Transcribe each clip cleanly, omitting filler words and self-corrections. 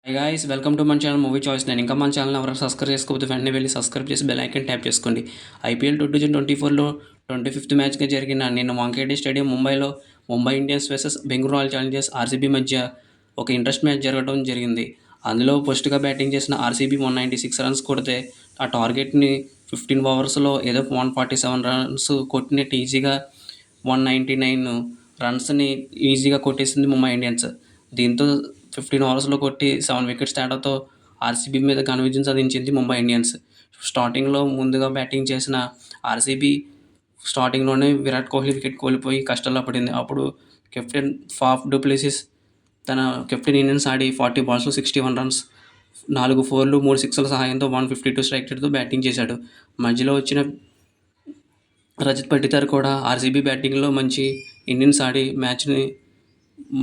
Hi guys welcome to మన channel movie choice. నేను ఇంకా మన ఛానల్ ఎవరైనా సబ్స్క్రైబ్ చేసుకోకపోతే వెంటనే వెళ్ళి సబ్స్క్రైబ్ చేసి బెల్ ఐకాన్ ట్యాప్ చేసుకోండి. ఐపీఎల్ 2024లో 25th మ్యాచ్గా జరిగిన నిన్న వాంఖేడే స్టేడియం ముంబైలో Mumbai Indians versus Bengaluru royal Challengers RCB మధ్య ఒక ఇంట్రెస్ట్ మ్యాచ్ జరగడం జరిగింది. అందులో ఫస్ట్గా బ్యాటింగ్ చేసిన ఆర్సీబీ 196 రన్స్ కొడితే ఆ టార్గెట్ని 15 ఓవర్స్లో ఏదో 147 రన్స్ కొట్టినట్టు ఈజీగా 199 రన్స్ని ఈజీగా కొట్టేసింది ముంబై ఇండియన్స్. దీంతో 15 ఓవర్స్లో కొట్టి 7 వికెట్స్ తేడాతో ఆర్సీబీ మీద ఘన విజయం సాధించింది ముంబై ఇండియన్స్. స్టార్టింగ్లో ముందుగా బ్యాటింగ్ చేసిన ఆర్సీబీ స్టార్టింగ్లోనే విరాట్ కోహ్లీ వికెట్ కోల్పోయి కష్టాల్లో పడింది. అప్పుడు కెప్టెన్ ఫాఫ్ డు ప్లెసిస్ తన కెప్టెన్ ఇన్నింగ్స్ ఆడి 40 బాల్స్లో 61 రన్స్, 4 ఫోర్లు 3 సిక్స్ల సహాయంతో 152 స్ట్రైక్ రేట్తో బ్యాటింగ్ చేశాడు. మధ్యలో వచ్చిన రజత్ పటిదార్ కూడా ఆర్సీబీ బ్యాటింగ్లో మంచి ఇన్నింగ్స్ ఆడి మ్యాచ్ని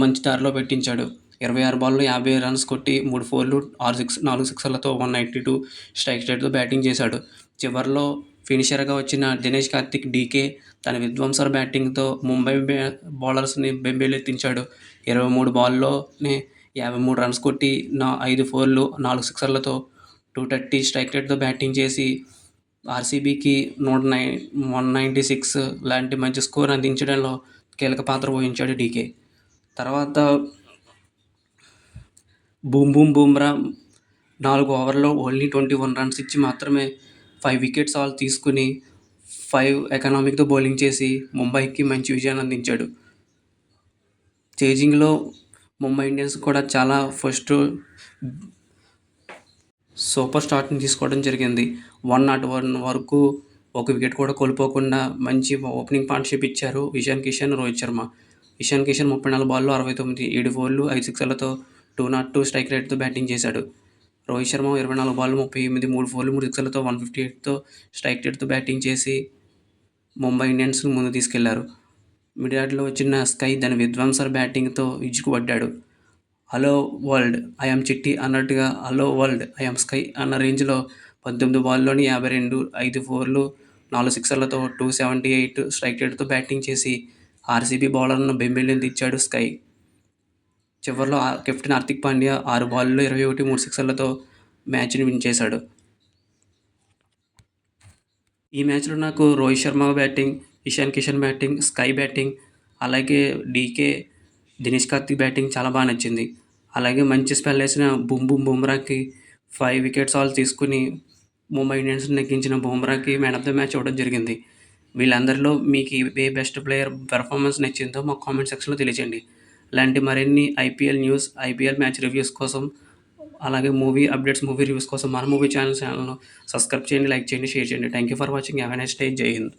మంచి దారిలో పెట్టించాడు. 26 బాల్లో 50 రన్స్ కొట్టి 3 ఫోర్లు 4 సిక్సర్లతో 192 స్ట్రైక్ రేట్తో బ్యాటింగ్ చేశాడు. చివరిలో ఫినిషర్గా వచ్చిన దినేష్ కార్తిక్ డీకే తన విధ్వంసర బ్యాటింగ్తో ముంబై బౌలర్స్ని బెంబేలెత్తించాడు. 23 బాల్లోనే 53 రన్స్ కొట్టి 5 ఫోర్లు 4 సిక్సర్లతో 230 స్ట్రైక్ రేట్తో బ్యాటింగ్ చేసి ఆర్సీబీకి 196 లాంటి మంచి స్కోర్ అందించడంలో కీలక పాత్ర వహించాడు డీకే. తర్వాత బూమ్రా 4 ఓవర్లో ఓన్లీ 21 రన్స్ ఇచ్చి మాత్రమే 5 వికెట్స్ ఆల్ తీసుకుని 5 ఎకనామిక్తో బౌలింగ్ చేసి ముంబైకి మంచి విజయాన్ని అందించాడు. చేజింగ్లో ముంబై ఇండియన్స్ కూడా చాలా ఫస్ట్ సూపర్ స్టార్ట్ని తీసుకోవడం జరిగింది. 101 వరకు ఒక వికెట్ కూడా కోల్పోకుండా మంచి ఓపెనింగ్ పార్ట్నర్షిప్ ఇచ్చారు ఇషాన్ కిషన్, రోహిత్ శర్మ. ఇషాన్ కిషన్ 34 బాల్లో 69, 7 ఫోర్లు 5 సిక్సర్లతో 202 స్ట్రైక్ రేట్తో బ్యాటింగ్ చేశాడు. రోహిత్ శర్మ 24 బాల్లో 38, 3 ఫోర్లు 3 సిక్సర్లతో 158తో స్ట్రైక్ రేట్తో బ్యాటింగ్ చేసి ముంబై ఇండియన్స్ను ముందు తీసుకెళ్లారు. మిడియార్డ్లో వచ్చిన స్కై తన విధ్వంసర బ్యాటింగ్తో విరుచుకుపడ్డాడు. హలో వరల్డ్ ఐఎమ్ చిట్టి అన్నట్టుగా హలో వరల్డ్ ఐఎమ్ స్కై అన్న రేంజ్లో 19 బాల్లోని 52, 5 ఫోర్లు 4 సిక్సర్లతో 278 స్ట్రైక్ రేట్తో బ్యాటింగ్ చేసి ఆర్సీబీ బౌలర్లను బెంబేలెత్తించాడు స్కై. చివరిలో కెప్టెన్ హార్దిక్ పాండ్యా 6 బాల్లో 21, 3 సిక్సర్లతో మ్యాచ్ని విన్ చేశాడు. ఈ మ్యాచ్లో నాకు Rohit Sharma batting, Ishan Kishan batting, sky batting, అలాగే డీకే, దినేష్ కార్తిక్ బ్యాటింగ్ చాలా బాగా నచ్చింది. అలాగే మంచి స్పెల్ వేసిన బుమ్రాకి 5 వికెట్స్ ఆల్ తీసుకుని ముంబై ఇండియన్స్ నెగ్గించిన బుమ్రాకి మ్యాన్ ఆఫ్ ద మ్యాచ్ ఇవ్వడం జరిగింది. వీళ్ళందరిలో మీకు ఏ బెస్ట్ ప్లేయర్ పెర్ఫార్మెన్స్ నచ్చిందో మాకు కామెంట్ సెక్షన్లో తెలియజేయండి. ఇలాంటి మరిన్ని IPL news, IPL match reviews కోసం, అలాగే మూవీ అప్డేట్స్, మూవీ రివ్యూస్ కోసం మన మూవీ ఛానల్ను సబ్స్క్రైబ్ చేయండి, లైక్ చేయండి, షేర్ చేయండి. Thank you for watching. Have a nice day. జై హింద్.